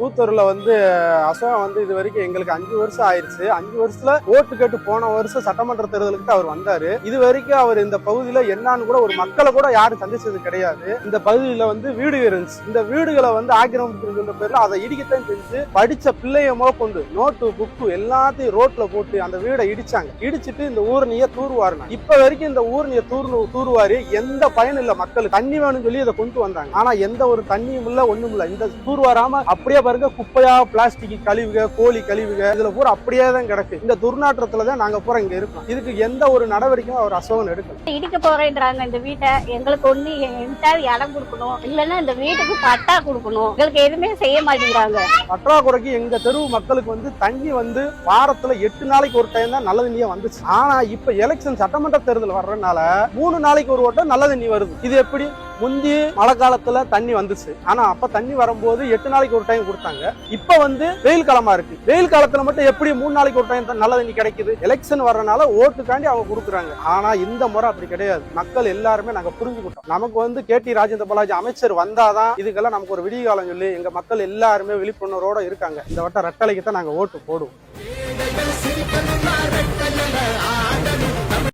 கூத்தூர்ல வந்து அசோகம் வந்து இது வரைக்கும் எங்களுக்கு 5 வருஷம் ஆயிருச்சு. 5 வருஷத்துல ஓட்டு கேட்டு போன வருஷம் சட்டமன்ற தேர்தலுக்கு அவர் வந்தாரு. இது வரைக்கும் அவர் இந்த பகுதியில என்னன்னு கூட ஒரு மக்களை கூட யாரும் சந்திச்சது கிடையாது. இந்த பகுதியில வந்து வீடு இருந்துச்சு. இந்த வீடுகளை வந்து ஆக்கிரமிப்பு பேர்ல அதை இடிக்கத்தான் செஞ்சு படிச்ச பிள்ளைய கொண்டு நோட்டு புக்கு எல்லாத்தையும் ரோட்ல போட்டு அந்த வீடை இடிச்சாங்க. இடிச்சிட்டு இந்த ஊரணிய தூர்வாருனா இப்ப வரைக்கும் இந்த ஊரணிய தூர்வாரி எந்த பயன் இல்ல. மக்களுக்கு தண்ணி வேணும்னு சொல்லி அதை கொண்டு வந்தாங்க. ஆனா எந்த ஒரு தண்ணியும் இல்ல, ஒண்ணும் இல்ல. இந்த தூர்வாராம அப்படியே பாருங்க, குப்பையா பிளாஸ்டிக் கழிவுக, கோழி கழிவுக, இதுல பூரா அப்படியே தான் கிடக்கு. இந்த துர்நாற்றத்துலதான் நாங்க பூரா இங்க இருக்கோம். இதுக்கு எந்த ஒரு நடவடிக்கையும் அவர் அசோகன் எடுக்கல. இடிக்க போறேன்றாங்க. இந்த வீட்டை எங்களுக்கு ஒண்ணு இடம் கொடுக்கணும், இல்லன்னா இந்த வீட்டுக்கு பட்டா கொடுக்கணும். எங்களுக்கு எதுவுமே செய்ய மாட்டேங்கிறாங்க. பற்றாக்குறைக்கு எங்க தெருவு மக்களுக்கு வந்து தண்ணி வந்து வாரத்துல 8 நாளைக்கு ஒரு டைம் தான் நல்ல தண்ணியா வந்துச்சு. ஆனா இப்ப எலெக்ஷன் சட்டமன்ற தேர்தல் வர்றதுனால 3 நாளைக்கு ஒரு வட்டம் நல்ல தண்ணி வருது. இது எப்படி? முந்தி மழை காலத்துல தண்ணி வந்துச்சு, ஆனா அப்ப தண்ணி வரும்போது 8 நாளைக்கு ஒரு டைம் கொடுத்தாங்க. இப்ப வந்து வெயில் காலமா இருக்கு. வெயில் காலத்துல மட்டும் எப்படி 3 நாளைக்கு ஒரு டைம் நல்ல தண்ணி கிடைக்குது? எலெக்ஷன் வர்றதுனால ஓட்டுக்காண்டி அவங்க கொடுக்குறாங்க. ஆனா இந்த முறை அப்படி கிடையாது. மக்கள் எல்லாருமே நாங்க புரிஞ்சுக்கிட்டோம். நமக்கு வந்து KT ராஜேந்திர பாலாஜி அமைச்சர் வந்தாதான் இதுக்கெல்லாம் நமக்கு ஒரு விடிய காலம் சொல்லி எங்க மக்கள் எல்லாருமே விழிப்புணர்வோட இருக்காங்க. இந்த வட்டம் ரெட்டலைக்கு தான் நாங்க ஓட்டு போடுவோம்.